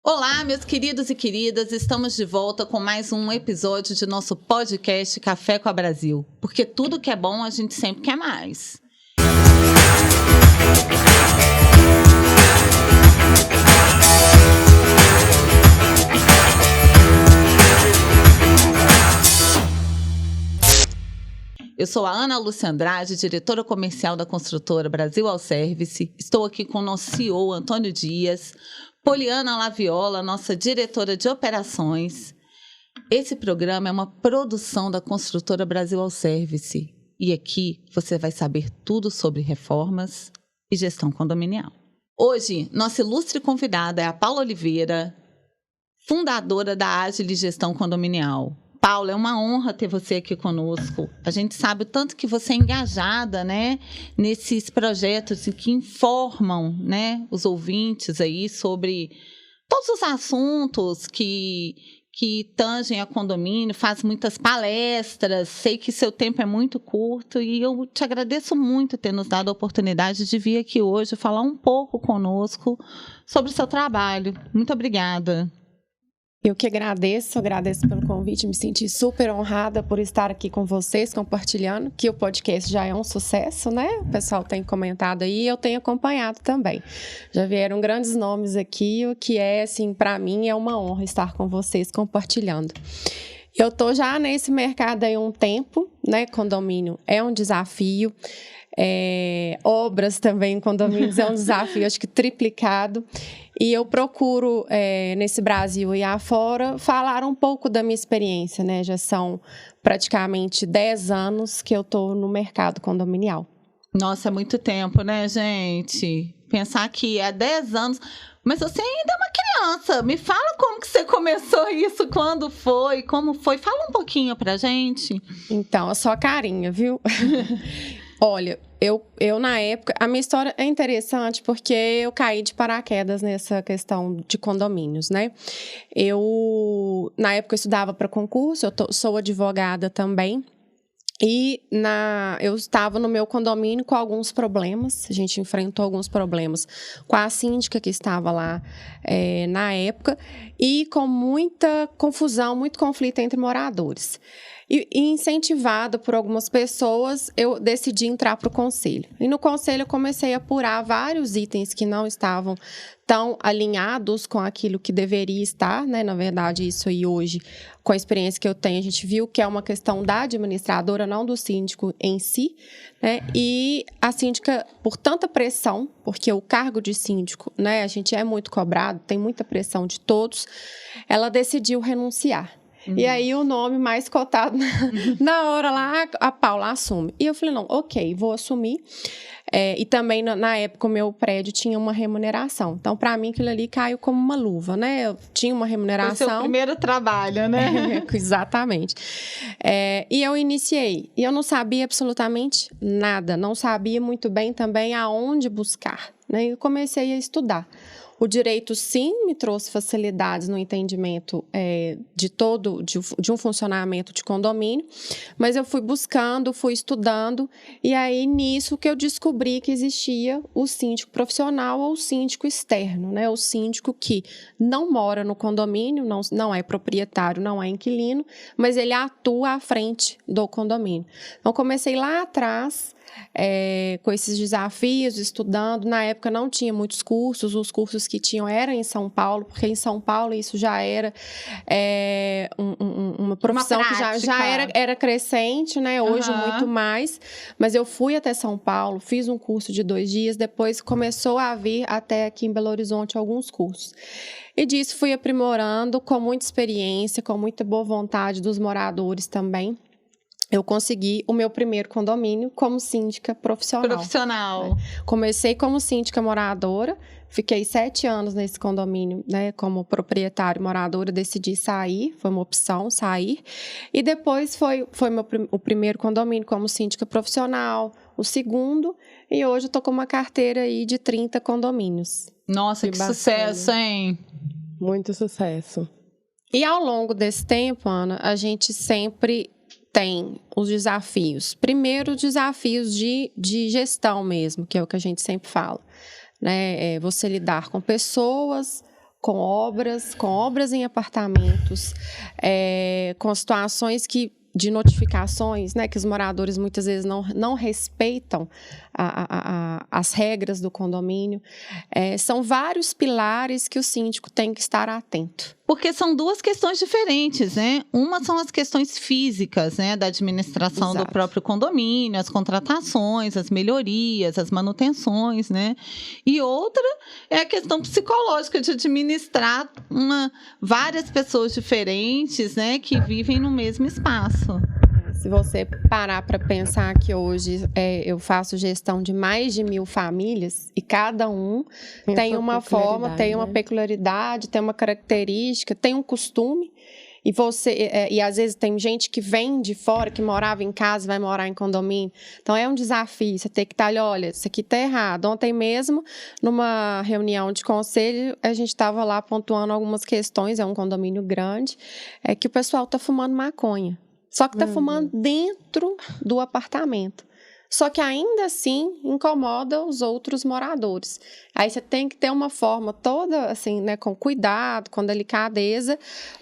Olá, meus queridos e queridas, estamos de volta com mais um episódio de nosso podcast Café com a Brasil, porque tudo que é bom a gente sempre quer mais. Eu sou a Ana Lúcia Andrade, diretora comercial da construtora Brasil All Service. Estou aqui com o nosso CEO, Antônio Dias, Poliana Laviola, nossa diretora de operações. Esse programa é uma produção da construtora Brasil All Service. E aqui você vai saber tudo sobre reformas e gestão condominial. Hoje, nossa ilustre convidada é a Paula Oliveira, fundadora da Agile Gestão Condominial. Paula, é uma honra ter você aqui conosco. A gente sabe o tanto que você é engajada, né, nesses projetos que informam, né, os ouvintes aí sobre todos os assuntos que tangem a condomínio, faz muitas palestras. Sei que seu tempo é muito curto e eu te agradeço muito ter nos dado a oportunidade de vir aqui hoje falar um pouco conosco sobre o seu trabalho. Muito obrigada. Eu que agradeço pelo convite, me senti super honrada por estar aqui com vocês, compartilhando, que o podcast já é um sucesso, né? O pessoal tem comentado aí e eu tenho acompanhado também. Já vieram grandes nomes aqui, o que é, assim, para mim é uma honra estar com vocês compartilhando. Eu tô já nesse mercado aí há um tempo, né? Condomínio é um desafio. Obras também em condomínios é um desafio, acho que triplicado. E eu procuro, nesse Brasil e afora, falar um pouco da minha experiência, né? Já são praticamente 10 anos que eu estou no mercado condominial. Nossa, é muito tempo, né, gente? Pensar que há 10 anos... Mas você ainda é uma criança. Me fala como que você começou isso, quando foi, como foi. Fala um pouquinho pra gente. Então, a sua carinha, viu? Olha, eu na época... A minha história é interessante porque eu caí de paraquedas nessa questão de condomínios, né? Na época, eu estudava para concurso, sou advogada também. E eu estava no meu condomínio com alguns problemas, a gente enfrentou alguns problemas com a síndica que estava lá na época e com muita confusão, muito conflito entre moradores. E incentivada por algumas pessoas, eu decidi entrar para o conselho. E no conselho eu comecei a apurar vários itens que não estavam tão alinhados com aquilo que deveria estar, né? Na verdade, isso aí hoje, com a experiência que eu tenho, a gente viu que é uma questão da administradora, não do síndico em si, né? E a síndica, por tanta pressão, porque o cargo de síndico, né? A gente é muito cobrado, tem muita pressão de todos, ela decidiu renunciar. E aí o nome mais cotado na hora lá, a Paula assume. E eu falei, não, ok, vou assumir. E também, na época, o meu prédio tinha uma remuneração. Então, para mim, aquilo ali caiu como uma luva, né? Eu tinha uma remuneração. Foi seu primeiro trabalho, né? Exatamente. E eu iniciei. E eu não sabia absolutamente nada. Não sabia muito bem também aonde buscar, né? E eu comecei a estudar. O direito, sim, me trouxe facilidades no entendimento de um funcionamento de condomínio, mas eu fui buscando, fui estudando, e aí nisso que eu descobri que existia o síndico profissional ou o síndico externo, né? O síndico que não mora no condomínio, não é proprietário, não é inquilino, mas ele atua à frente do condomínio. Então, comecei lá atrás, com esses desafios, estudando. Na época não tinha muitos cursos, os cursos que tinham eram em São Paulo, porque em São Paulo isso já era uma profissão que já era crescente, né? Hoje muito mais, mas eu fui até São Paulo, fiz um curso de 2 dias, depois começou a vir até aqui em Belo Horizonte alguns cursos. E disso fui aprimorando com muita experiência, com muita boa vontade dos moradores também. Eu consegui o meu primeiro condomínio como síndica profissional. Comecei como síndica moradora, fiquei 7 anos nesse condomínio, né, como proprietário moradora, decidi sair, foi uma opção sair. E depois foi o primeiro condomínio como síndica profissional, o segundo, e hoje eu estou com uma carteira aí de 30 condomínios. Nossa, que sucesso, hein? Muito sucesso. E ao longo desse tempo, Ana, a gente sempre tem os desafios. Primeiro, desafios de gestão mesmo, que é o que a gente sempre fala, né? Você lidar com pessoas, com obras em apartamentos, com situações de notificações, né, que os moradores muitas vezes não respeitam as regras do condomínio. São vários pilares que o síndico tem que estar atento. Porque são duas questões diferentes, né? Uma são as questões físicas, né, da administração do próprio condomínio, as contratações, as melhorias, as manutenções, né? E outra é a questão psicológica de administrar várias pessoas diferentes, né, que vivem no mesmo espaço. Se você parar para pensar que hoje eu faço gestão de mais de 1.000 famílias e cada um tem uma forma, tem uma peculiaridade, tem uma característica, tem um costume. E às vezes tem gente que vem de fora, que morava em casa, vai morar em condomínio. Então é um desafio, você tem que estar ali, olha, isso aqui está errado. Ontem mesmo, numa reunião de conselho, a gente estava lá pontuando algumas questões, é um condomínio grande, que o pessoal está fumando maconha. Só que está fumando dentro do apartamento. Só que ainda assim incomoda os outros moradores. Aí você tem que ter uma forma toda assim, né, com cuidado, com delicadeza,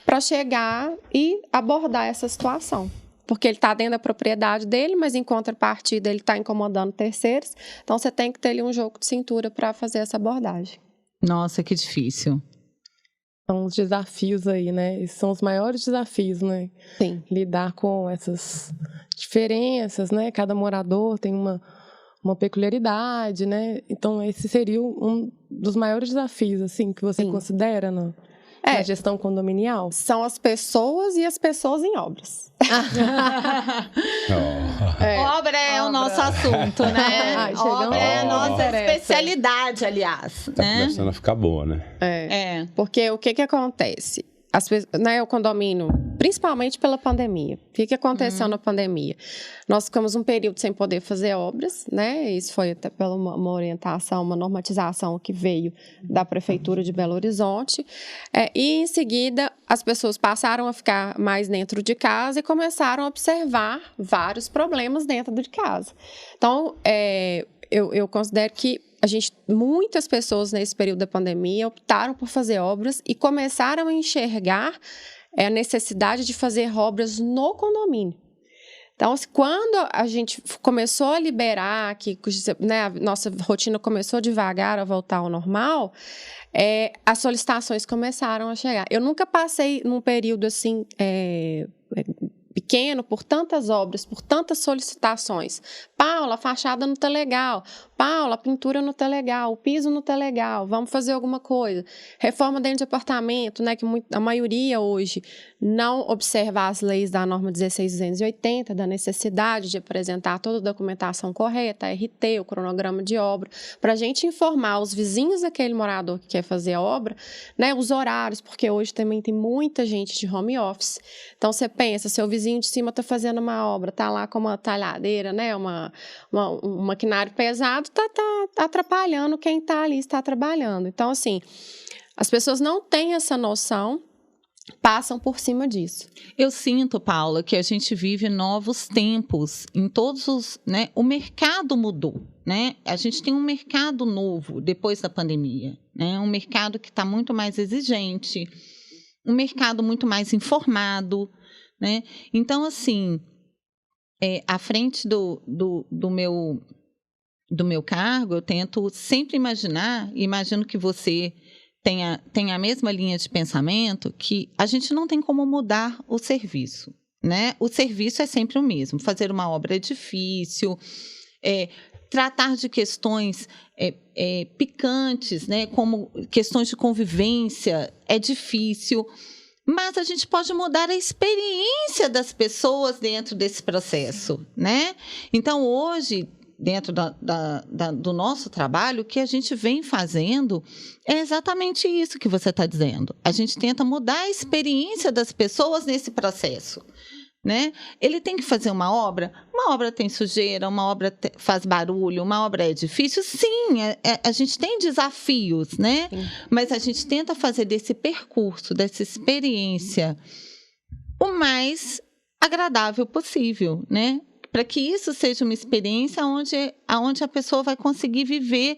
para chegar e abordar essa situação. Porque ele está dentro da propriedade dele, mas em contrapartida ele está incomodando terceiros. Então você tem que ter ali um jogo de cintura para fazer essa abordagem. Nossa, que difícil. São os desafios aí, né? Esses são os maiores desafios, né? Sim. Lidar com essas diferenças, né? Cada morador tem uma peculiaridade, né? Então, esse seria um dos maiores desafios, assim, que você considera na gestão condominial? São as pessoas e as pessoas em obras. Obra é o nosso assunto, né? Obra é a nossa especialidade, aliás. Tá começando a ficar boa, né? Porque o que acontece? O condomínio, principalmente pela pandemia. O que aconteceu na pandemia? Nós ficamos um período sem poder fazer obras, né? Isso foi até pela uma orientação, uma normatização que veio da Prefeitura de Belo Horizonte. E, em seguida, as pessoas passaram a ficar mais dentro de casa e começaram a observar vários problemas dentro de casa. Então, eu considero que muitas pessoas nesse período da pandemia optaram por fazer obras e começaram a enxergar a necessidade de fazer obras no condomínio. Então, quando a gente começou a liberar, né, a nossa rotina começou devagar a voltar ao normal, as solicitações começaram a chegar. Eu nunca passei num período assim pequeno por tantas obras, por tantas solicitações. Paula, a fachada não está legal. Paula, a pintura não está legal. O piso não está legal. Vamos fazer alguma coisa. Reforma dentro de apartamento, né? Que a maioria hoje não observa as leis da norma 16.280, da necessidade de apresentar toda a documentação correta, a RT, o cronograma de obra, para a gente informar os vizinhos daquele morador que quer fazer a obra, né? Os horários, porque hoje também tem muita gente de home office. Então, você pensa, seu vizinho de cima está fazendo uma obra, está lá com uma talhadeira, né? Um maquinário pesado, está atrapalhando quem está ali, está trabalhando. Então, assim, as pessoas não têm essa noção, passam por cima disso. Eu sinto, Paula, que a gente vive novos tempos em todos os, né? O mercado mudou, né? A gente tem um mercado novo depois da pandemia, né? Um mercado que está muito mais exigente, um mercado muito mais informado, né? Então, assim, à frente do meu cargo, eu tento sempre imagino que você tem a mesma linha de pensamento, que a gente não tem como mudar o serviço, né? O serviço é sempre o mesmo. Fazer uma obra é difícil, tratar de questões picantes, né? Como questões de convivência, é difícil. Mas a gente pode mudar a experiência das pessoas dentro desse processo, né? Então, hoje, dentro do nosso trabalho, o que a gente vem fazendo é exatamente isso que você está dizendo. A gente tenta mudar a experiência das pessoas nesse processo, né? Ele tem que fazer uma obra tem sujeira, uma obra faz barulho, uma obra é difícil. Sim, a gente tem desafios, né? Sim. Mas a gente tenta fazer desse percurso, dessa experiência, o mais agradável possível, né? Para que isso seja uma experiência onde a pessoa vai conseguir viver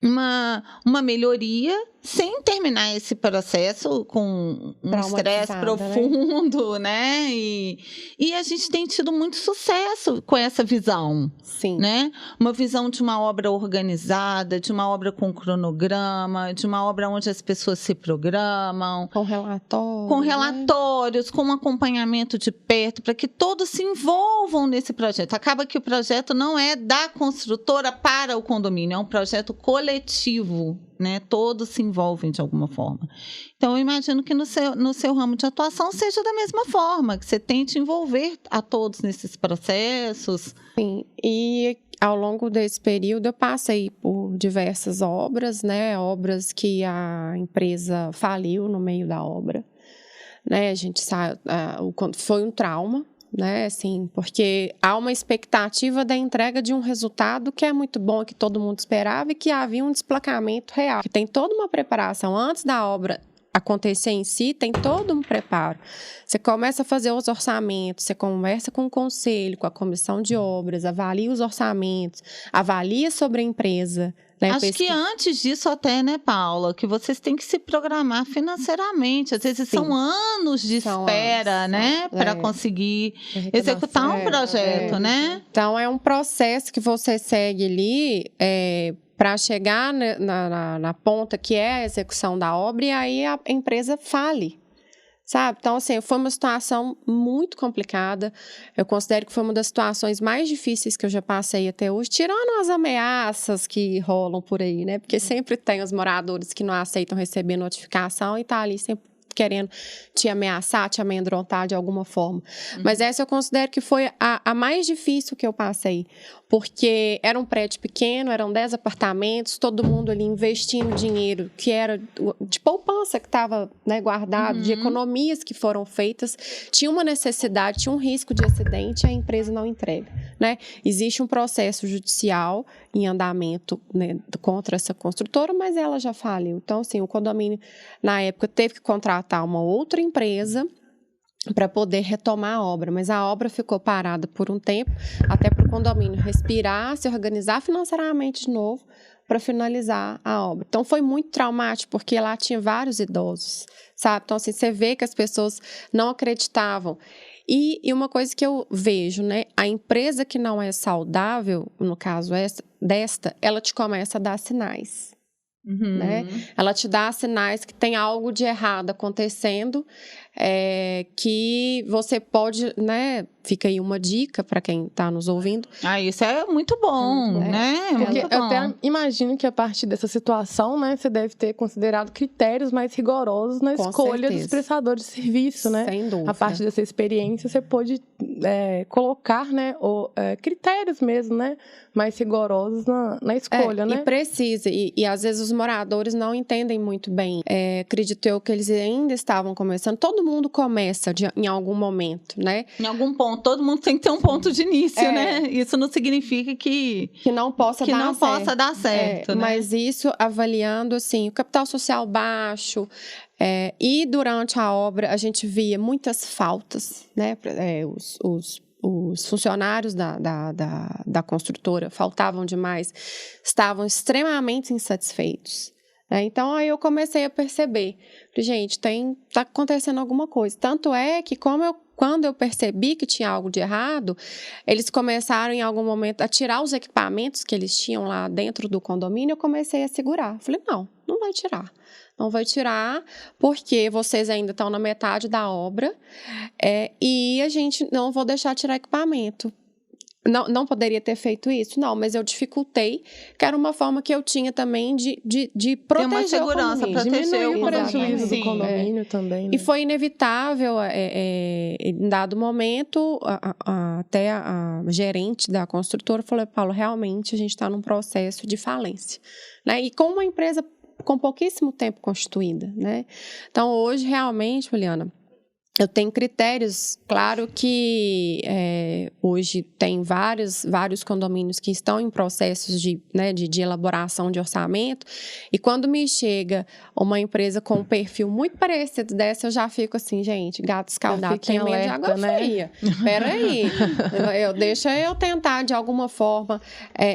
uma melhoria sem terminar esse processo com um estresse profundo, né? E a gente tem tido muito sucesso com essa visão. Sim. Né? Uma visão de uma obra organizada, de uma obra com cronograma, de uma obra onde as pessoas se programam. Com relatórios. Com relatórios, com um acompanhamento de perto, para que todos se envolvam nesse projeto. Acaba que o projeto não é da construtora para o condomínio, é um projeto coletivo. Né? Todos se envolvem de alguma forma. Então, eu imagino que no seu ramo de atuação seja da mesma forma, que você tente envolver a todos nesses processos. Sim, e ao longo desse período eu passei por diversas obras, né? Obras que a empresa faliu no meio da obra. Né? A gente sabe, foi um trauma. Né, assim, porque há uma expectativa da entrega de um resultado que é muito bom, que todo mundo esperava e que havia um desplacamento real, que tem toda uma preparação antes da obra acontecer em si, tem todo um preparo. Você começa a fazer os orçamentos, você conversa com o conselho, com a comissão de obras, avalia os orçamentos, avalia sobre a empresa. Né, acho que antes disso até, né, Paula, que vocês têm que se programar financeiramente. Às vezes são anos de espera, né, para conseguir executar um projeto, né? Então, é um processo que você segue ali para chegar na ponta que é a execução da obra e aí a empresa fale. Sabe? Então, assim, foi uma situação muito complicada. Eu considero que foi uma das situações mais difíceis que eu já passei até hoje, tirando as ameaças que rolam por aí, né? Porque sempre tem os moradores que não aceitam receber notificação e tá ali sempre querendo te ameaçar, te amedrontar de alguma forma. Mas essa eu considero que foi a mais difícil que eu passei, porque era um prédio pequeno, eram 10 apartamentos, todo mundo ali investindo dinheiro que era de poupança que estava, né, guardado, de economias que foram feitas, tinha uma necessidade, tinha um risco de acidente e a empresa não entrega, né? Existe um processo judicial em andamento, né, contra essa construtora, mas ela já faliu. Então, assim, o condomínio, na época, teve que contratar uma outra empresa para poder retomar a obra, mas a obra ficou parada por um tempo, até para o condomínio respirar, se organizar financeiramente de novo para finalizar a obra. Então, foi muito traumático, porque lá tinha vários idosos, sabe? Então, assim, você vê que as pessoas não acreditavam. E uma coisa que eu vejo, né? A empresa que não é saudável, no caso desta, ela te começa a dar sinais. Né? Ela te dá sinais que tem algo de errado acontecendo, que você pode, né? Fica aí uma dica para quem está nos ouvindo. Isso é muito bom, né? Porque eu até imagino que a partir dessa situação, né, você deve ter considerado critérios mais rigorosos na escolha dos prestadores de serviço, né? Sem dúvida. A partir dessa experiência, você pôde colocar, né, critérios mesmo, né, mais rigorosos na escolha, né? E precisa. E às vezes os moradores não entendem muito bem. Acredito eu que eles ainda estavam começando. Todo mundo começa em algum momento, né? Em algum ponto. Todo mundo tem que ter um ponto de início, né? Isso não significa que não possa dar certo, né? Mas isso avaliando, assim, o capital social baixo. E durante a obra a gente via muitas faltas, né? Os funcionários da construtora faltavam demais, estavam extremamente insatisfeitos. Então, aí eu comecei a perceber, gente, tá acontecendo alguma coisa. Tanto é que quando eu percebi que tinha algo de errado, eles começaram em algum momento a tirar os equipamentos que eles tinham lá dentro do condomínio, eu comecei a segurar. Falei, não vai tirar. Não vai tirar, porque vocês ainda estão na metade da obra e a gente não vou deixar tirar equipamento. Não poderia ter feito isso? Não, mas eu dificultei, que era uma forma que eu tinha também de proteger uma segurança, o proteger diminuir o prejuízo do condomínio também. Né? E foi inevitável, em dado momento, até a gerente da construtora falou, Paulo, realmente a gente está num processo de falência. Né? E com uma empresa com pouquíssimo tempo constituída. Né? Então, hoje, realmente, Juliana, Eu tenho critérios, claro que hoje tem vários condomínios que estão em processos de elaboração de orçamento, e quando me chega uma empresa com um perfil muito parecido dessa, eu já fico assim, gente, gato escaldado tem medo de água fria. Peraí, deixa eu tentar de alguma forma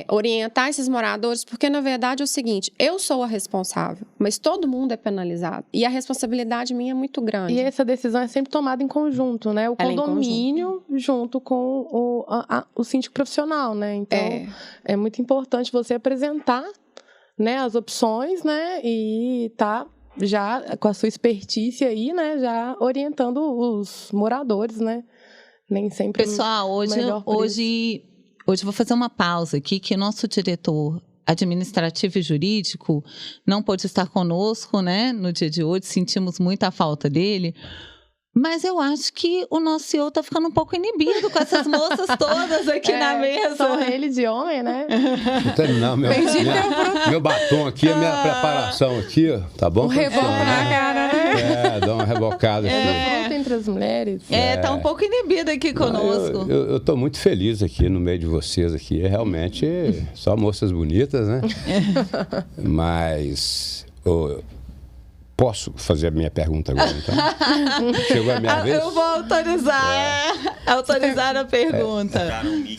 orientar esses moradores, porque na verdade é o seguinte, eu sou a responsável, mas todo mundo é penalizado, e a responsabilidade minha é muito grande. E essa decisão é sempre tomada em conjunto, né? O condomínio junto com o síndico profissional, né? Então, é muito importante você apresentar, né, as opções, né? E tá já com a sua expertise aí, né? Já orientando os moradores, né? Nem sempre. Pessoal, hoje vou fazer uma pausa aqui, que o nosso diretor administrativo e jurídico não pôde estar conosco, né, no dia de hoje, sentimos muita falta dele, mas eu acho que o nosso CEO tá ficando um pouco inibido com essas moças todas aqui na mesa. Só ele de homem, né? Vou terminar meu batom aqui, a minha preparação aqui, tá bom? Reboco na cara, né? Dá uma rebocada aqui. Fruta entre as mulheres. Tá um pouco inibido aqui conosco. Eu tô muito feliz aqui no meio de vocês aqui. É realmente só moças bonitas, né? Mas... Posso fazer a minha pergunta agora, então? Chegou a minha vez? Eu vou autorizar a pergunta.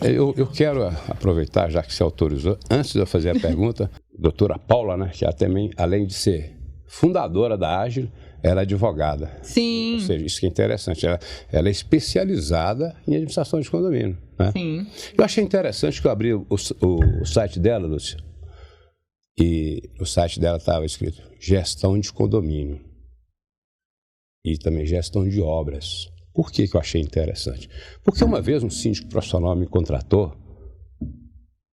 Eu quero aproveitar, já que você autorizou, antes de eu fazer a pergunta, a doutora Paula, né, que ela também, além de ser fundadora da Ágil, ela é advogada. Sim. Ou seja, isso que é interessante. Ela é especializada em administração de condomínio. Né? Sim. Eu achei interessante que eu abri o site dela, Lúcia, e no site dela estava escrito gestão de condomínio e também gestão de obras. Por que eu achei interessante? Porque uma vez um síndico profissional me contratou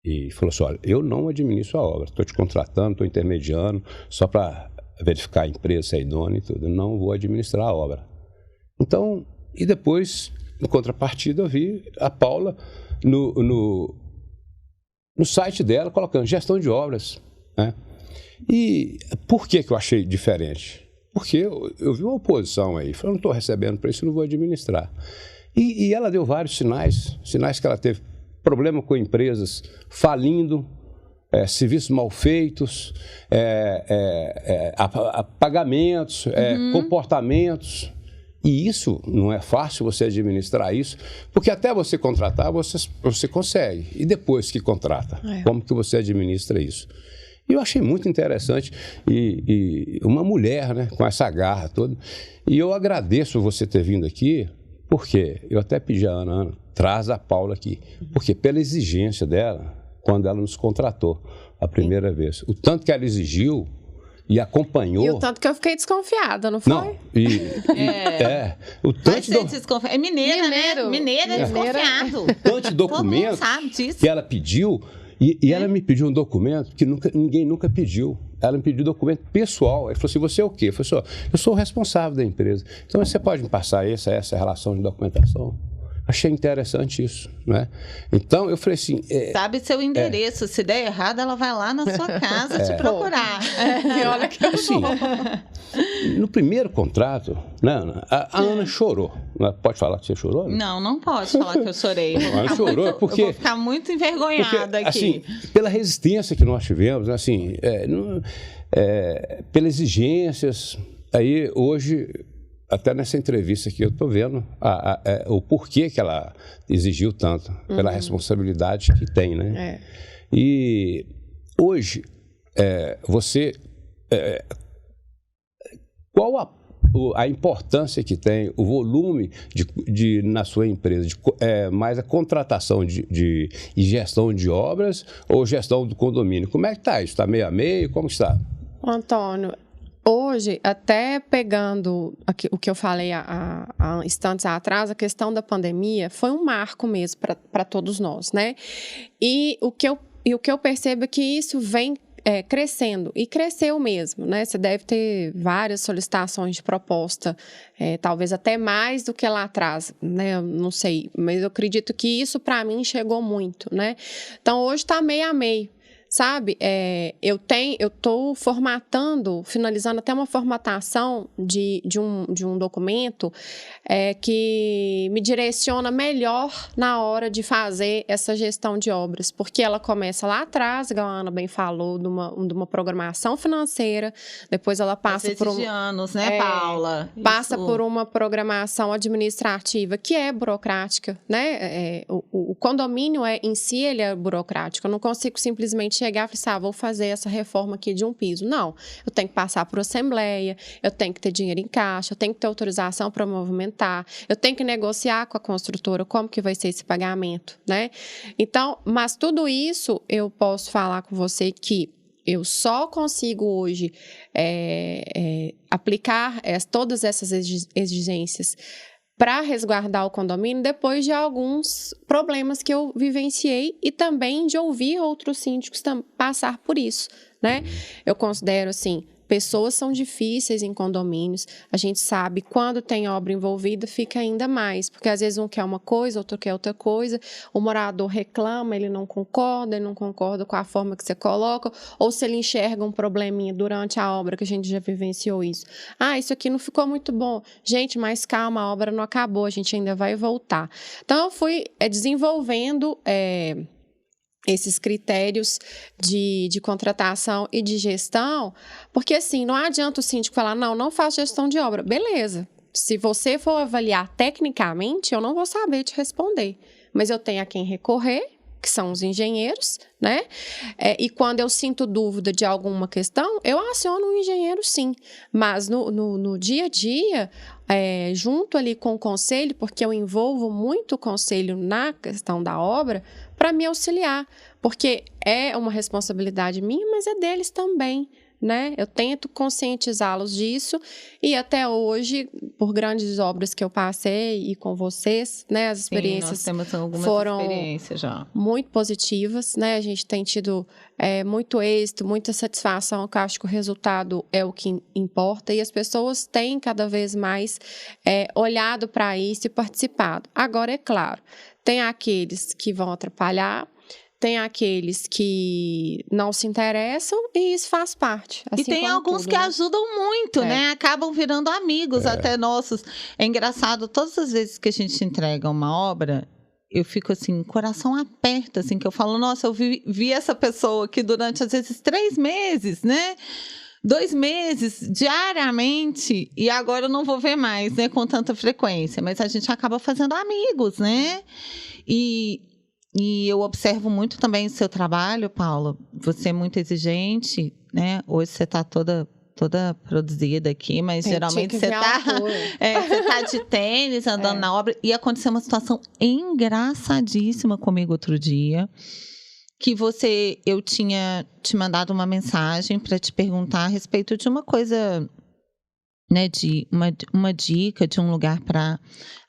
e falou assim, olha, eu não administro a obra, estou te contratando, estou intermediando, só para verificar a empresa se é idônea e tudo, eu não vou administrar a obra. Então, e depois, em contrapartida, eu vi a Paula no site dela colocando gestão de obras. Né? E por que eu achei diferente? Porque eu vi uma oposição aí, falando, não estou recebendo para isso, não vou administrar. E ela deu vários sinais que ela teve problema com empresas falindo, serviços mal feitos, pagamentos, comportamentos. E isso não é fácil você administrar isso, porque até você contratar, você consegue. E depois que contrata, como que você administra isso? E eu achei muito interessante, e uma mulher, né, com essa garra toda. E eu agradeço você ter vindo aqui, porque eu até pedi a Ana, traz a Paula aqui, porque pela exigência dela, quando ela nos contratou a primeira vez, o tanto que ela exigiu e acompanhou... E o tanto que eu fiquei desconfiada, não foi? Não, o tanto é mineira, né? Mineira é desconfiado. O tanto de documentos que ela pediu... E ela me pediu um documento que ninguém nunca pediu. Ela me pediu um documento pessoal. Ela falou assim, você é o quê? Eu falei assim, eu sou o responsável da empresa. Então, você pode me passar essa relação de documentação? Achei interessante isso, né? Então, eu falei assim... Sabe seu endereço. Se der errado, ela vai lá na sua casa te procurar. E olha que assim, no primeiro contrato, né, Ana, a Ana chorou. Pode falar que você chorou? Né? Não pode falar que eu chorei. Ela chorou porque... Eu vou ficar muito envergonhada aqui. Assim, pela resistência que nós tivemos, assim, pelas exigências, aí hoje... Até nessa entrevista aqui eu estou vendo o porquê que ela exigiu tanto, pela responsabilidade que tem, né? E hoje, você... qual a importância que tem, o volume na sua empresa, mais a contratação e gestão de obras ou gestão do condomínio? Como é que está isso? Está meio a meio? Como está? Antônio... Hoje, até pegando o que eu falei há instantes atrás, a questão da pandemia foi um marco mesmo para todos nós, né? E o que eu percebo é que isso vem crescendo, e cresceu mesmo, né? Você deve ter várias solicitações de proposta, talvez até mais do que lá atrás, né? Eu não sei, mas eu acredito que isso para mim chegou muito, né? Então, hoje está meio a meio. sabe? Eu estou finalizando até uma formatação de um documento que me direciona melhor na hora de fazer essa gestão de obras, porque ela começa lá atrás, igual a Ana bem falou, de uma programação financeira, depois ela passa por de anos, né, Paula? Passa por uma programação administrativa que é burocrática, né? O condomínio em si, ele é burocrático. Eu não consigo simplesmente chegar e falar, vou fazer essa reforma aqui de um piso. Não, eu tenho que passar por assembleia, eu tenho que ter dinheiro em caixa, eu tenho que ter autorização para movimentar, eu tenho que negociar com a construtora como que vai ser esse pagamento, né? Então, mas tudo isso eu posso falar com você que eu só consigo hoje aplicar todas essas exigências para resguardar o condomínio depois de alguns problemas que eu vivenciei e também de ouvir outros síndicos passar por isso, né? Eu considero, assim, pessoas são difíceis em condomínios, a gente sabe, quando tem obra envolvida fica ainda mais, porque às vezes um quer uma coisa, outro quer outra coisa, o morador reclama, ele não concorda com a forma que você coloca, ou se ele enxerga um probleminha durante a obra, que a gente já vivenciou isso. Isso aqui não ficou muito bom. Gente, mas calma, a obra não acabou, a gente ainda vai voltar. Então, eu fui desenvolvendo esses critérios de contratação e de gestão, porque assim, não adianta o síndico falar, não faço gestão de obra. Beleza, se você for avaliar tecnicamente, eu não vou saber te responder, mas eu tenho a quem recorrer, que são os engenheiros, né? E quando eu sinto dúvida de alguma questão, eu aciono um engenheiro sim, mas no dia a dia, junto ali com o conselho, porque eu envolvo muito o conselho na questão da obra, para me auxiliar, porque é uma responsabilidade minha, mas é deles também, né? Eu tento conscientizá-los disso e até hoje, por grandes obras que eu passei e com vocês, né? As experiências foram já muito positivas, né? A gente tem tido muito êxito, muita satisfação, que eu acho que o resultado é o que importa e as pessoas têm cada vez mais olhado para isso e participado. Agora, é claro, tem aqueles que vão atrapalhar, tem aqueles que não se interessam e isso faz parte. Assim, e tem alguns que ajudam muito, né? Acabam virando amigos até nossos. É engraçado, todas as vezes que a gente entrega uma obra, eu fico assim, coração aperto, assim, que eu falo, nossa, eu vi essa pessoa aqui durante, às vezes, 3 meses, né? 2 meses, diariamente, e agora eu não vou ver mais, né? Com tanta frequência. Mas a gente acaba fazendo amigos, né? E eu observo muito também o seu trabalho, Paula. Você é muito exigente, né? Hoje você está toda produzida aqui, mas geralmente você tá de tênis, andando na obra. E aconteceu uma situação engraçadíssima comigo outro dia, que eu tinha te mandado uma mensagem para te perguntar a respeito de uma coisa, né, de uma dica de um lugar para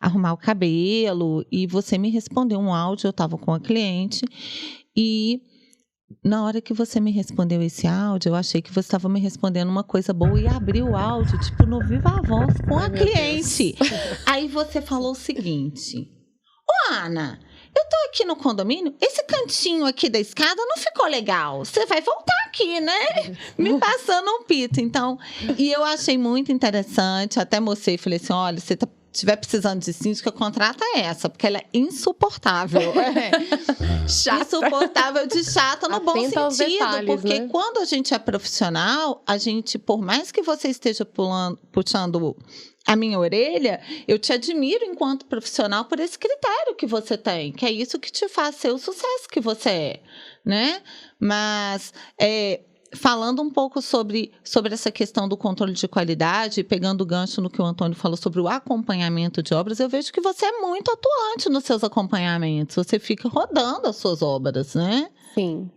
arrumar o cabelo, e você me respondeu um áudio, eu estava com a cliente, e na hora que você me respondeu esse áudio, eu achei que você estava me respondendo uma coisa boa e abri o áudio, tipo, no viva voz com a cliente. Aí você falou o seguinte: ô Ana, eu tô aqui no condomínio, esse cantinho aqui da escada não ficou legal. Você vai voltar aqui, né? Me passando um pito. Então, e eu achei muito interessante, até mostrei, falei assim, olha, você estiver precisando de síndica, contrata essa, porque ela é insuportável. Insuportável de chata no bom sentido. Detalhes, porque quando a gente é profissional, a gente, por mais que você esteja puxando a minha orelha, eu te admiro enquanto profissional por esse critério que você tem, que é isso que te faz ser o sucesso que você é, né? Mas, falando um pouco sobre essa questão do controle de qualidade, pegando o gancho no que o Antônio falou sobre o acompanhamento de obras, eu vejo que você é muito atuante nos seus acompanhamentos, você fica rodando as suas obras, né? Sim,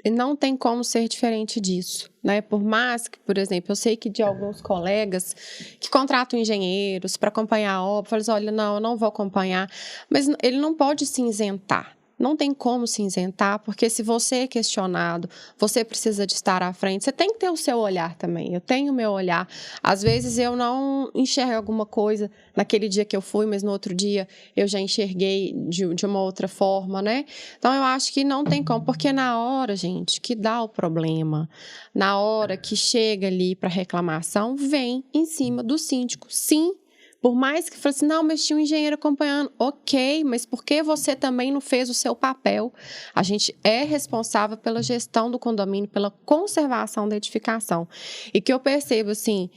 e não tem como ser diferente disso, né? Por mais que, por exemplo, eu sei que de alguns colegas que contratam engenheiros para acompanhar a obra, falam assim, olha, não, eu não vou acompanhar, mas ele não pode se isentar, Não tem como se isentar, porque se você é questionado, você precisa de estar à frente, você tem que ter o seu olhar também. Eu tenho o meu olhar. Às vezes eu não enxergo alguma coisa naquele dia que eu fui, mas no outro dia eu já enxerguei de uma outra forma, né? Então eu acho que não tem como, porque na hora, gente, que dá o problema, na hora que chega ali para reclamação, vem em cima do síndico. Sim. Por mais que fale assim, não, mas tinha um engenheiro acompanhando. Ok, mas por que você também não fez o seu papel? A gente é responsável pela gestão do condomínio, pela conservação da edificação. E que eu percebo, assim,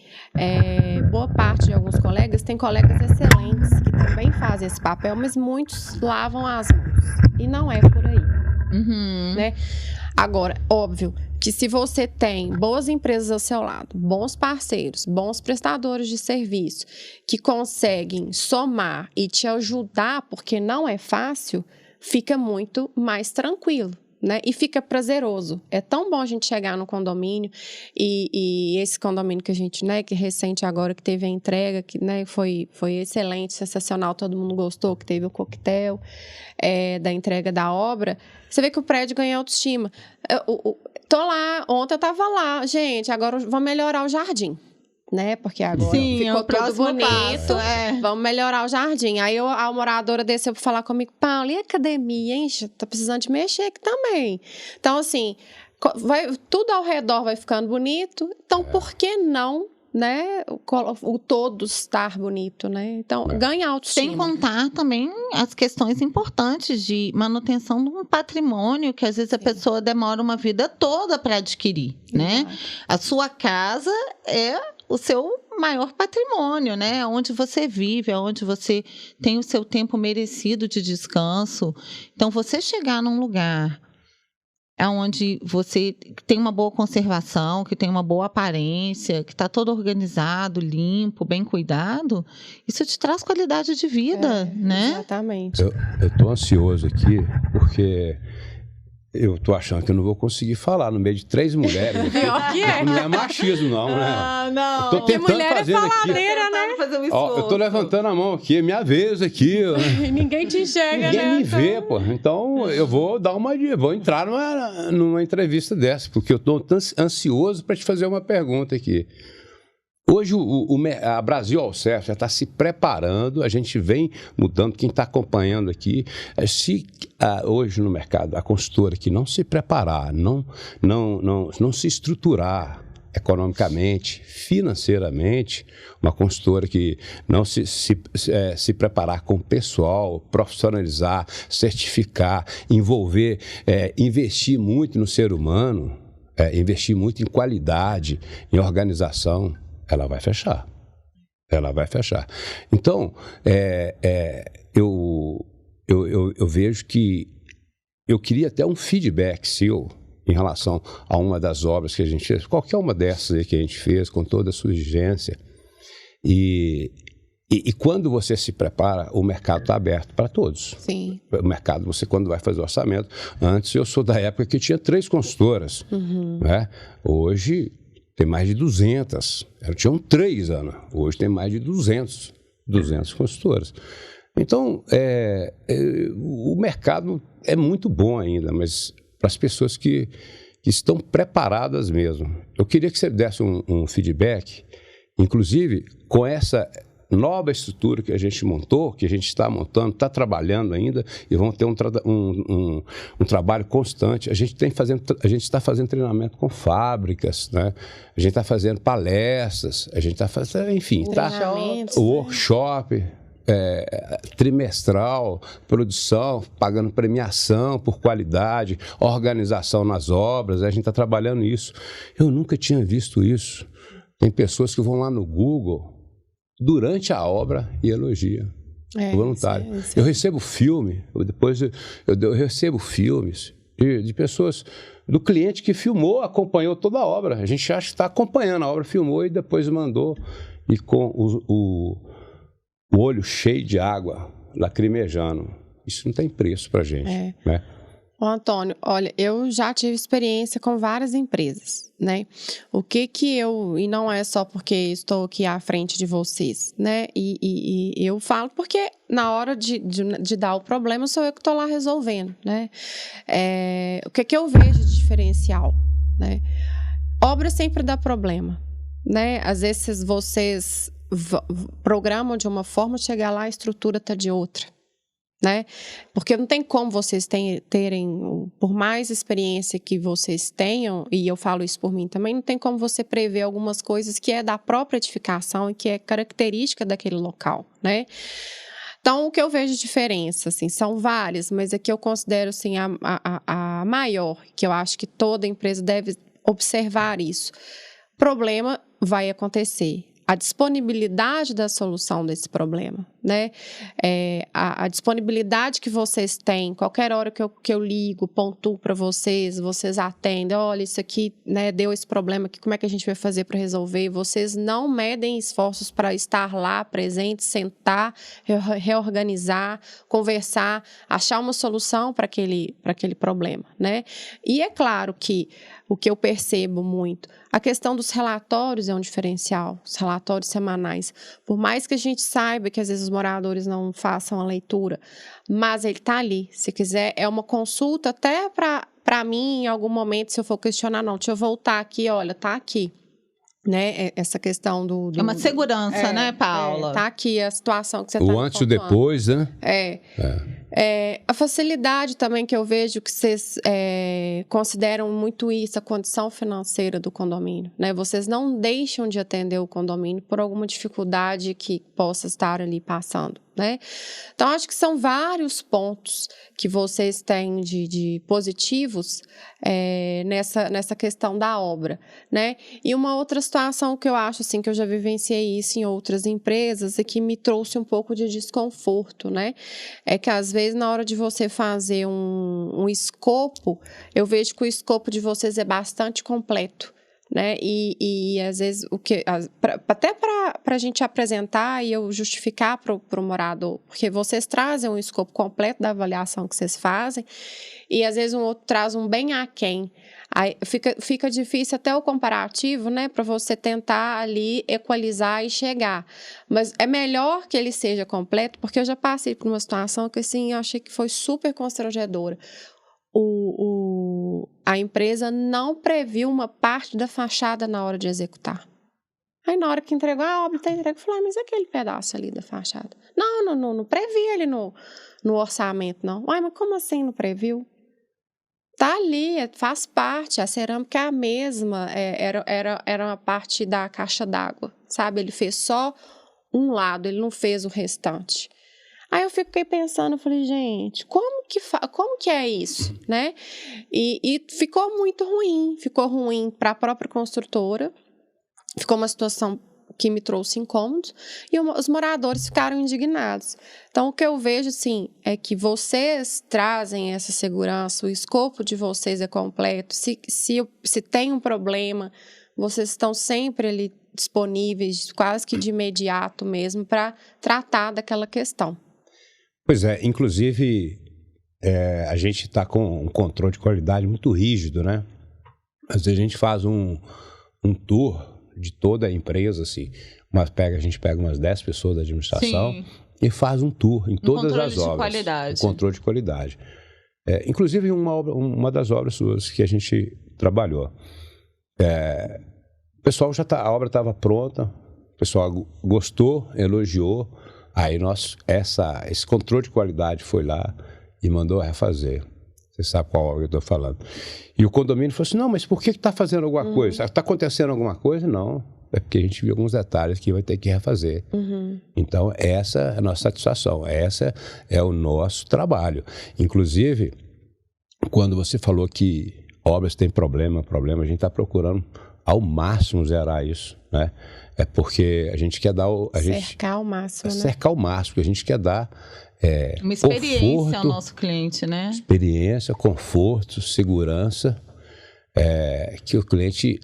boa parte de alguns colegas, tem colegas excelentes que também fazem esse papel, mas muitos lavam as mãos. E não é por aí. Né? Agora, óbvio que se você tem boas empresas ao seu lado, bons parceiros, bons prestadores de serviço, que conseguem somar e te ajudar, porque não é fácil, fica muito mais tranquilo, né? E fica prazeroso. É tão bom a gente chegar no condomínio e esse condomínio que a gente, né, que recente agora, que teve a entrega, que, né, foi excelente, sensacional, todo mundo gostou, que teve o coquetel da entrega da obra. Você vê que o prédio ganha autoestima. Tô lá, ontem eu tava lá, gente, agora vamos melhorar o jardim, né? Porque agora ficou tudo bonito, vamos melhorar o jardim. Aí a moradora desceu pra falar comigo, Paula, e a academia, hein? Tá precisando de mexer aqui também. Então, assim, tudo ao redor vai ficando bonito, então por que não, né, o todo estar bonito, né? Então, ganha autoestima. Sem contar também as questões importantes de manutenção de um patrimônio que às vezes a pessoa demora uma vida toda para adquirir, né? A sua casa é o seu maior patrimônio, né? Onde você vive, onde você tem o seu tempo merecido de descanso. Então, você chegar num lugar onde você tem uma boa conservação, que tem uma boa aparência, que está todo organizado, limpo, bem cuidado, isso te traz qualidade de vida, né? Exatamente. Eu estou ansioso aqui, porque eu tô achando que eu não vou conseguir falar no meio de 3 mulheres. Pior que é. Não é machismo, não, né? Ah, não. Eu tô tentando mulher fazer faladeira, né? Fazer um Ó, eu tô levantando a mão aqui, é minha vez aqui. E ninguém te enxerga, Ninguém né? me vê, pô. Então eu vou vou entrar numa entrevista dessa, porque eu tô ansioso para te fazer uma pergunta aqui. Hoje a Brasil Alcerve já está se preparando, a gente vem mudando, quem está acompanhando aqui, se hoje no mercado a consultora que não se preparar, não se estruturar economicamente, financeiramente, uma consultora que não se preparar com o pessoal, profissionalizar, certificar, envolver, investir muito no ser humano, investir muito em qualidade, em organização, ela vai fechar. Ela vai fechar. Então, eu vejo que eu queria até um feedback seu em relação a uma das obras que a gente fez, qualquer uma dessas aí que a gente fez, com toda a sua exigência. E quando você se prepara, o mercado está aberto para todos. Sim. O mercado, você quando vai fazer o orçamento, antes eu sou da época que tinha 3 consultoras. Né? Hoje tem mais de 200. Tinham 3, Ana. Hoje tem mais de 200 consultoras. Então, o mercado é muito bom ainda, mas para as pessoas que estão preparadas mesmo. Eu queria que você desse um feedback, inclusive com essa nova estrutura que a gente montou, que a gente está montando, está trabalhando ainda, e vamos ter um trabalho constante. A gente está fazendo treinamento com fábricas, né? A gente está fazendo palestras, a gente está fazendo, enfim, workshop, trimestral, produção, pagando premiação por qualidade, organização nas obras, a gente está trabalhando isso. Eu nunca tinha visto isso. Tem pessoas que vão lá no Google durante a obra e elogia. Voluntário. Eu recebo filme, eu recebo filmes de pessoas, do cliente que filmou, acompanhou toda a obra. A gente acha que está acompanhando a obra, filmou e depois mandou, e com o olho cheio de água, lacrimejando. Isso não tem preço para gente, né? Ô, Antônio, olha, eu já tive experiência com várias empresas, né? O que eu... E não é só porque estou aqui à frente de vocês, né? E eu falo porque na hora de dar o problema sou eu que estou lá resolvendo, né? O que eu vejo de diferencial, né? Obra sempre dá problema, né? Às vezes vocês programam de uma forma, chegar lá a estrutura está de outra. Né? Porque não tem como vocês terem, por mais experiência que vocês tenham, e eu falo isso por mim também, não tem como você prever algumas coisas que é da própria edificação e que é característica daquele local, né? Então, o que eu vejo de diferença, assim, são várias, mas aqui eu considero, assim, a maior, que eu acho que toda empresa deve observar isso. Problema vai acontecer. A disponibilidade da solução desse problema, né? A disponibilidade que vocês têm, qualquer hora que eu ligo, pontuo para vocês atendem, olha, isso aqui, né, deu esse problema aqui, como é que a gente vai fazer para resolver? Vocês não medem esforços para estar lá presente, sentar, reorganizar, conversar, achar uma solução para aquele problema, né? E é claro que o que eu percebo muito, a questão dos relatórios é um diferencial, os relatórios semanais. Por mais que a gente saiba que às vezes os moradores não façam a leitura, mas ele está ali. Se quiser, é uma consulta até para mim, em algum momento, se eu for questionar, não, deixa eu voltar aqui, olha, está aqui. Né? Essa questão do... É uma segurança, né, Paula? Tá aqui a situação que você está o antes e o depois, né? A facilidade também que eu vejo que vocês consideram muito isso, a condição financeira do condomínio, né? Vocês não deixam de atender o condomínio por alguma dificuldade que possa estar ali passando, né? Então, acho que são vários pontos que vocês têm de positivos nessa questão da obra, né? E uma outra situação que eu acho, assim, que eu já vivenciei isso em outras empresas e que me trouxe um pouco de desconforto, né? É que, às vezes, na hora de você fazer um escopo, eu vejo que o escopo de vocês é bastante completo. Né? E às vezes até para a gente apresentar e eu justificar para o morador, porque vocês trazem um escopo completo da avaliação que vocês fazem e às vezes um outro traz um bem aquém. Aí fica difícil até o comparativo, né, para você tentar ali equalizar e chegar. Mas é melhor que ele seja completo, porque eu já passei por uma situação que assim, eu achei que foi super constrangedora. A empresa não previu uma parte da fachada na hora de executar. Aí, na hora que entregou, a obra está entregue, eu falei, mas aquele pedaço ali da fachada? Não previ ele no orçamento, não. Uai, mas como assim não previu? Tá ali, faz parte, a cerâmica é a mesma, era uma parte da caixa d'água, sabe? Ele fez só um lado, ele não fez o restante. Aí eu fiquei pensando, falei, gente, como que é isso, né? E ficou muito ruim, ficou ruim para a própria construtora, ficou uma situação que me trouxe incômodos e os moradores ficaram indignados. Então, o que eu vejo, assim, é que vocês trazem essa segurança, o escopo de vocês é completo, se tem um problema, vocês estão sempre ali disponíveis, quase que de imediato mesmo, para tratar daquela questão. Pois é, inclusive a gente está com um controle de qualidade muito rígido, né? Às vezes a gente faz um tour de toda a empresa, assim, a gente pega umas 10 pessoas da administração Sim. e faz um tour em todas as obras. Qualidade. Controle de qualidade. Inclusive uma das obras suas que a gente trabalhou. O pessoal a obra estava pronta, o pessoal gostou, elogiou. Aí esse controle de qualidade foi lá e mandou refazer. Você sabe qual obra eu estou falando. E o condomínio falou assim, não, mas por que está fazendo alguma coisa? Está acontecendo alguma coisa? Não, é porque a gente viu alguns detalhes que vai ter que refazer. Então, essa é a nossa satisfação, essa é o nosso trabalho. Inclusive, quando você falou que obras têm problema, a gente está procurando ao máximo zerar isso, né? É porque a gente quer dar... Cercar ao máximo, né? Cercar ao máximo, porque a gente quer dar uma experiência conforto, ao nosso cliente, né? Experiência, conforto, segurança, que o cliente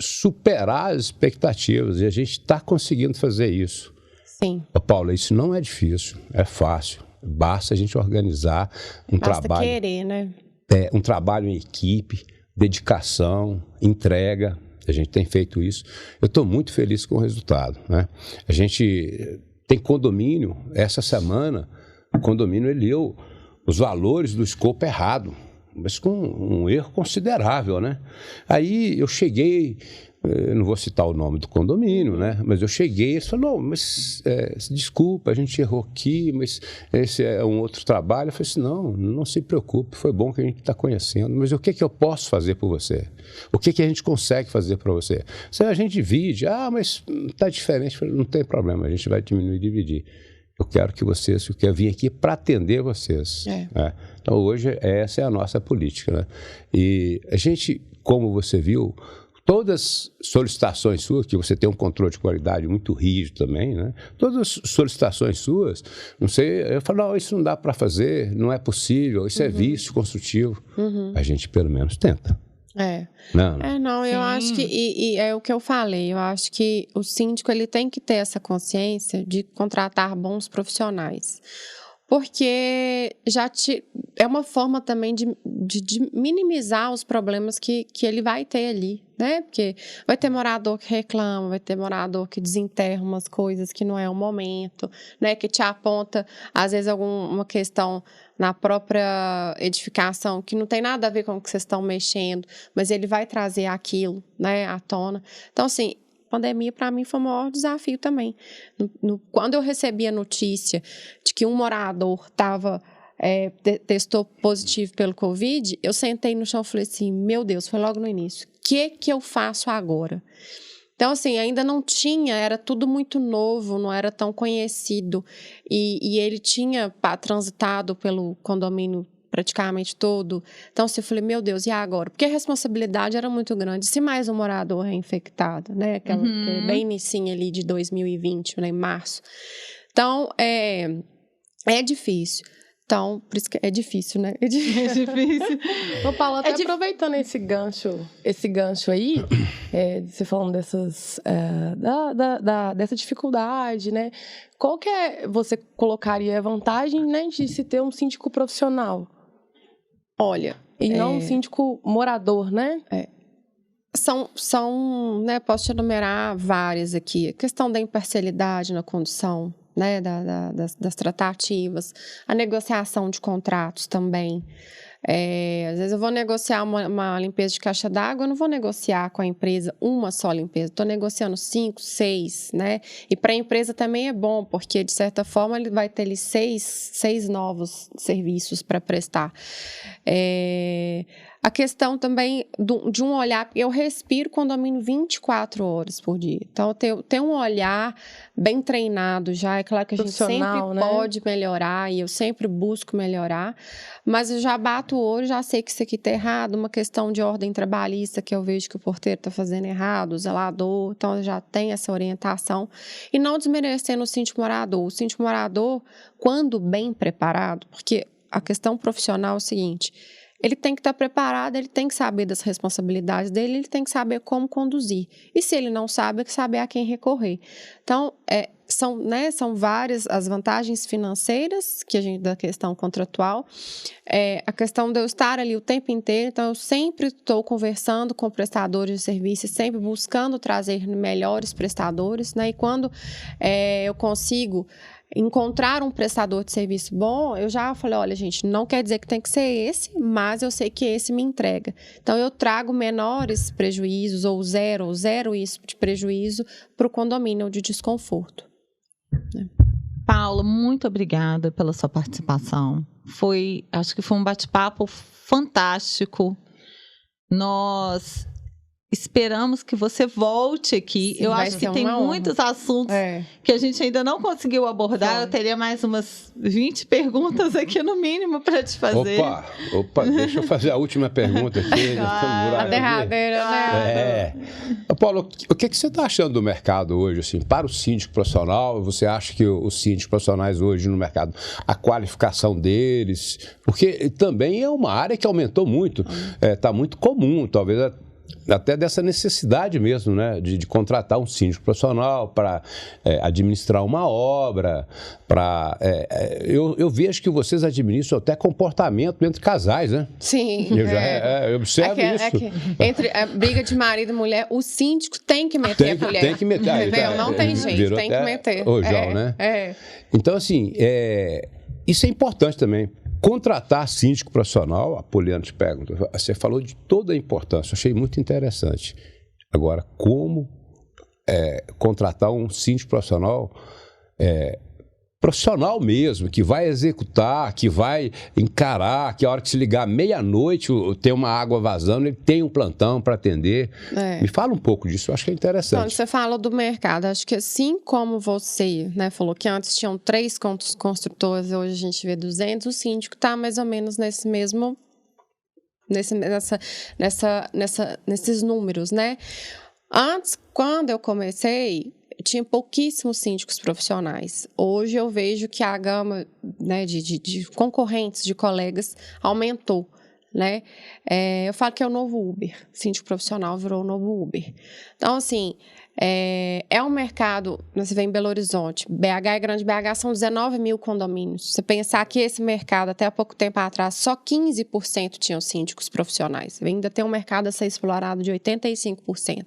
superar as expectativas, e a gente está conseguindo fazer isso. Sim. Paula, isso não é difícil, é fácil. Basta a gente organizar um Basta trabalho. querer, né? Um trabalho em equipe, dedicação, entrega. A gente tem feito isso. Eu estou muito feliz com o resultado, né? A gente tem condomínio. Essa semana, o condomínio leu os valores do escopo errado, mas com um erro considerável, né? Aí eu cheguei, eu não vou citar o nome do condomínio, né? Mas eu cheguei e eles falaram, não, mas desculpa, a gente errou aqui, mas esse é um outro trabalho. Eu falei assim, não se preocupe, foi bom que a gente está conhecendo, mas o que eu posso fazer por você? O que a gente consegue fazer para você? Se a gente divide, mas está diferente, eu falei, não tem problema, a gente vai diminuir e dividir. Eu quero que vocês, eu quero vir aqui para atender vocês. Então, hoje, essa é a nossa política, né? E a gente, como você viu, todas as solicitações suas, que você tem um controle de qualidade muito rígido também, né? Todas as solicitações suas, não sei, eu falo, não, isso não dá para fazer, não é possível, isso é vício construtivo. A gente, pelo menos, tenta. Eu acho que, e é o que eu falei, eu acho que o síndico ele tem que ter essa consciência de contratar bons profissionais, porque é uma forma também de minimizar os problemas que ele vai ter ali, né? Porque vai ter morador que reclama, vai ter morador que desenterra umas coisas que não é o momento, né? Que te aponta, às vezes, alguma questão na própria edificação que não tem nada a ver com o que vocês estão mexendo, mas ele vai trazer aquilo, né, à tona. Então, assim, pandemia para mim foi o maior desafio também. Quando eu recebi a notícia de que um morador testou positivo pelo Covid, eu sentei no chão e falei assim, meu Deus, foi logo no início. O que eu faço agora? Então, assim, ainda não tinha, era tudo muito novo, não era tão conhecido. E ele tinha transitado pelo condomínio praticamente todo. Então, assim, eu falei, meu Deus, e agora? Porque a responsabilidade era muito grande. Se mais um morador é infectado, né? Que é bem inicinho ali de 2020, né? Em março. Então, é difícil. Então, por isso que é difícil, né? É difícil. Ô, Paula, até aproveitando esse gancho aí, você falando dessas, dessa dificuldade, né? Qual que você colocaria a vantagem, né, de se ter um síndico profissional? Olha... E não um síndico morador, né? São, né, posso te enumerar várias aqui. A questão da imparcialidade na condução, né, das tratativas, a negociação de contratos também. Às vezes eu vou negociar uma limpeza de caixa d'água, eu não vou negociar com a empresa uma só limpeza, estou negociando 5, 6, né? E para a empresa também é bom, porque de certa forma ele vai ter ali 6 novos serviços para prestar. A questão também de um olhar, eu respiro condomínio 24 horas por dia. Então, ter um olhar bem treinado já. É claro que a gente sempre pode melhorar e eu sempre busco melhorar, mas eu já bato o olho, já sei que isso aqui está errado. Uma questão de ordem trabalhista que eu vejo que o porteiro está fazendo errado, o zelador, então eu já tenho essa orientação. E não desmerecendo o síndico morador. O síndico morador, quando bem preparado, porque a questão profissional é o seguinte... Ele tem que estar preparado, ele tem que saber das responsabilidades dele, ele tem que saber como conduzir. E se ele não sabe, é que saber a quem recorrer. Então, são várias as vantagens financeiras da questão contratual. A questão de eu estar ali o tempo inteiro, então eu sempre estou conversando com prestadores de serviços, sempre buscando trazer melhores prestadores, né? E quando eu consigo encontrar um prestador de serviço bom, eu já falei, olha, gente, não quer dizer que tem que ser esse, mas eu sei que esse me entrega. Então, eu trago menores prejuízos, ou zero isso de prejuízo para o condomínio de desconforto. Paula, muito obrigada pela sua participação. Acho que foi um bate-papo fantástico. Nós esperamos que você volte aqui. Sim, eu acho que tem muitos assuntos que a gente ainda não conseguiu abordar. Eu teria mais umas 20 perguntas aqui, no mínimo, para te fazer. Opa, deixa eu fazer a última pergunta aqui. A derradeira, né? Paulo, o que você está achando do mercado hoje, assim, para o síndico profissional? Você acha que os síndicos profissionais hoje no mercado, a qualificação deles, porque também é uma área que aumentou muito, está muito comum, talvez até dessa necessidade mesmo, né, de contratar um síndico profissional para administrar uma obra, eu vejo que vocês administram até comportamento entre casais, né? Sim. Eu observo isso. Entre a briga de marido e mulher, o síndico tem que meter a colher. Tem que meter. Entendeu? Não tem jeito, tem que meter. Rojão, né? Então, assim, isso é importante também. Contratar síndico profissional, a Poliana te pergunta, você falou de toda a importância, eu achei muito interessante. Agora, como contratar um síndico profissional profissional mesmo, que vai executar, que vai encarar, que a hora que se ligar meia-noite tem uma água vazando, ele tem um plantão para atender. Me fala um pouco disso, eu acho que é interessante. Então, você fala do mercado, acho que assim como você, né, falou que antes tinham 3 construtores, hoje a gente vê 200, o síndico está mais ou menos nesse mesmo, nesses números, né? Antes, quando eu comecei, tinha pouquíssimos síndicos profissionais. Hoje eu vejo que a gama, né, de concorrentes, de colegas, aumentou, né? Eu falo que é o novo Uber. Síndico profissional virou o novo Uber. Então, assim, é um mercado, você vê em Belo Horizonte, BH é grande, BH são 19 mil condomínios. Você pensar que esse mercado, até há pouco tempo atrás, só 15% tinham síndicos profissionais. Ainda tem um mercado a ser explorado de 85%.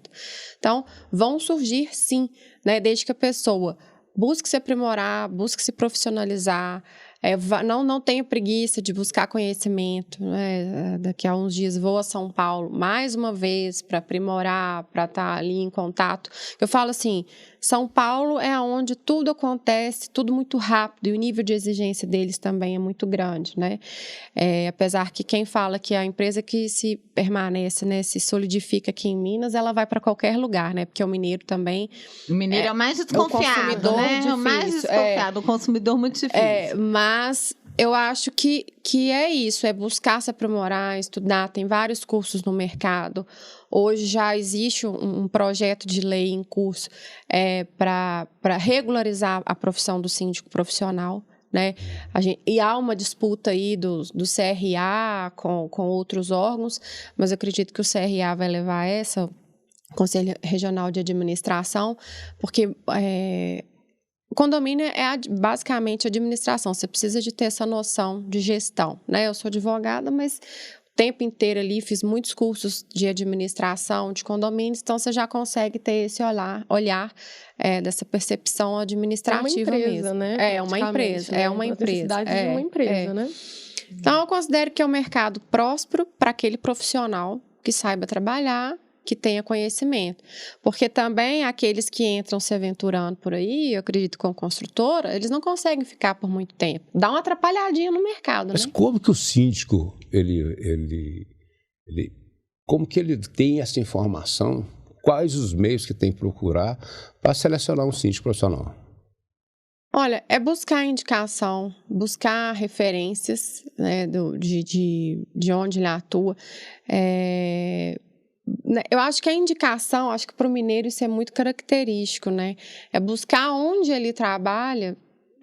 Então, vão surgir, sim, né, desde que a pessoa busque se aprimorar, busque se profissionalizar, não tenha preguiça de buscar conhecimento, né? Daqui a uns dias vou a São Paulo mais uma vez para aprimorar, para estar ali em contato. Eu falo assim, São Paulo é onde tudo acontece, tudo muito rápido, e o nível de exigência deles também é muito grande, né? Apesar que quem fala que a empresa que se permanece, né, se solidifica aqui em Minas, ela vai para qualquer lugar, né? Porque o mineiro também... O mineiro é o mais desconfiado, né? É o mais desconfiado, o consumidor muito difícil. Mas eu acho que é isso, é buscar se aprimorar, estudar, tem vários cursos no mercado. Hoje já existe um projeto de lei em curso para regularizar a profissão do síndico profissional, né? E há uma disputa aí do CRA com outros órgãos, mas eu acredito que o CRA vai levar essa, Conselho Regional de Administração, porque... o condomínio é basicamente administração, você precisa de ter essa noção de gestão, né? Eu sou advogada, mas o tempo inteiro ali fiz muitos cursos de administração de condomínios, então você já consegue ter esse olhar dessa percepção administrativa mesmo. É uma empresa, mesmo. Né? É uma empresa, né? É uma empresa. De uma empresa, né? Então, eu considero que é um mercado próspero para aquele profissional que saiba trabalhar, que tenha conhecimento. Porque também aqueles que entram se aventurando por aí, eu acredito com construtora, eles não conseguem ficar por muito tempo. Dá uma atrapalhadinha no mercado, Mas né? como que o síndico, como que ele tem essa informação? Quais os meios que tem que procurar para selecionar um síndico profissional? Olha, é buscar indicação, buscar referências, né, de onde ele atua. Eu acho que a indicação, acho que para o mineiro isso é muito característico, né? É buscar onde ele trabalha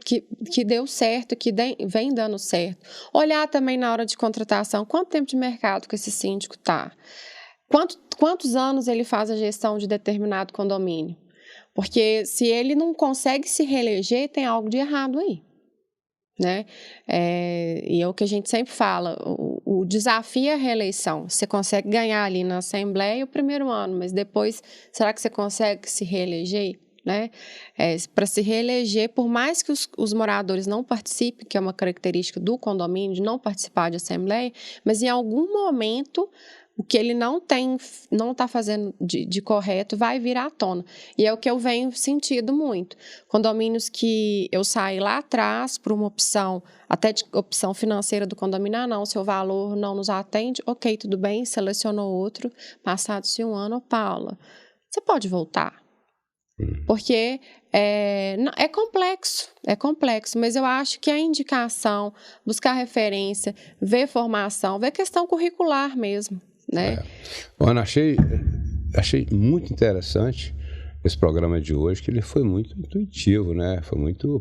que deu certo, que vem dando certo. Olhar também na hora de contratação, quanto tempo de mercado que esse síndico está? Quantos anos ele faz a gestão de determinado condomínio? Porque se ele não consegue se reeleger, tem algo de errado aí, né? E é o que a gente sempre fala, o desafio é a reeleição. Você consegue ganhar ali na Assembleia o primeiro ano, mas depois, será que você consegue se reeleger? Né? Para se reeleger, por mais que os moradores não participem, que é uma característica do condomínio, de não participar de Assembleia, mas em algum momento... o que ele não está fazendo de correto vai vir à tona. E é o que eu venho sentindo muito. Condomínios que eu saí lá atrás por uma opção, até de opção financeira do condomínio, não, seu valor não nos atende, ok, tudo bem, selecionou outro, passado-se um ano, Paula, você pode voltar. Porque é complexo, mas eu acho que a indicação, buscar referência, ver formação, ver questão curricular mesmo, né? Ana, achei muito interessante esse programa de hoje, que ele foi muito intuitivo, né?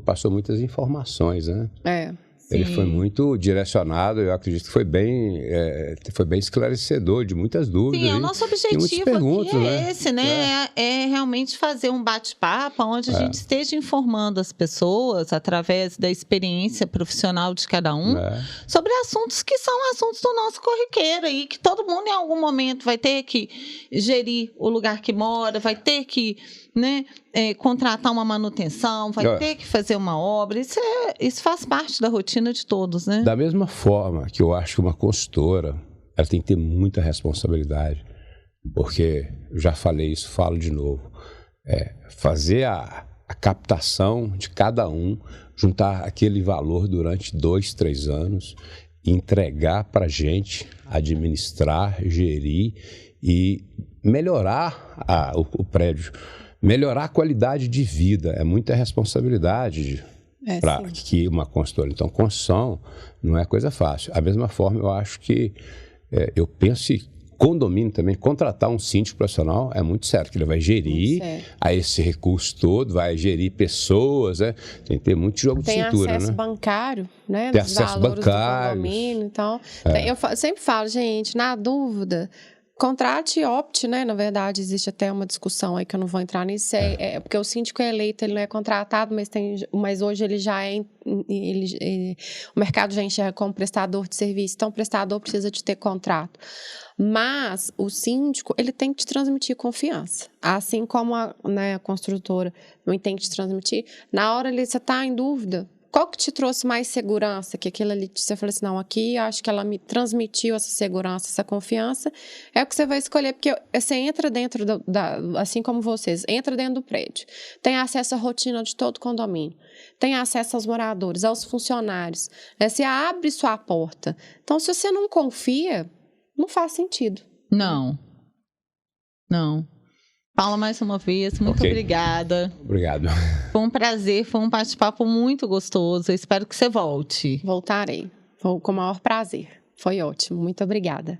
Passou muitas informações, né? Ele Sim. foi muito direcionado, eu acredito que foi bem esclarecedor de muitas dúvidas. Sim, o e nosso muitas objetivo perguntas, aqui é né? esse, né? É realmente fazer um bate-papo onde a gente esteja informando as pessoas, através da experiência profissional de cada um, sobre assuntos que são assuntos do nosso corriqueiro e que todo mundo em algum momento vai ter que gerir o lugar que mora, vai ter que, né, contratar uma manutenção, vai ter que fazer uma obra. Isso faz parte da rotina de todos, né? Da mesma forma que eu acho que uma consultora, ela tem que ter muita responsabilidade, porque eu já falei isso, falo de novo, fazer a captação de cada um, juntar aquele valor durante 2, 3 anos, entregar para a gente, administrar, gerir e melhorar o prédio, melhorar a qualidade de vida. É muita responsabilidade para que uma consultora. Então, construção não é coisa fácil. Da mesma forma, eu acho que eu penso que condomínio também, contratar um síndico profissional é muito certo, que ele vai gerir a esse recurso todo, vai gerir pessoas, né? Tem que ter muito jogo de cintura, acesso né? bancário, né? Tem Dos acesso valores bancário. do condomínio, então. Eu sempre falo, gente, na dúvida, contrate e opte, né? Na verdade, existe até uma discussão aí que eu não vou entrar nisso. Porque o síndico é eleito, ele não é contratado, mas hoje ele já o mercado já enxerga como prestador de serviço, então o prestador precisa de ter contrato. Mas o síndico, ele tem que te transmitir confiança. Assim como a construtora não tem que te transmitir, na hora ali você está em dúvida. Qual que te trouxe mais segurança? Que aquilo ali, você falou assim, não, aqui acho que ela me transmitiu essa segurança, essa confiança. É o que você vai escolher, porque você entra dentro assim como vocês, entra dentro do prédio. Tem acesso à rotina de todo o condomínio. Tem acesso aos moradores, aos funcionários. Você abre sua porta. Então, se você não confia, não faz sentido. Não. Paula, mais uma vez, muito obrigada. Obrigado. Foi um prazer, foi um bate-papo muito gostoso. Eu espero que você volte. Voltarei. Com o maior prazer. Foi ótimo. Muito obrigada.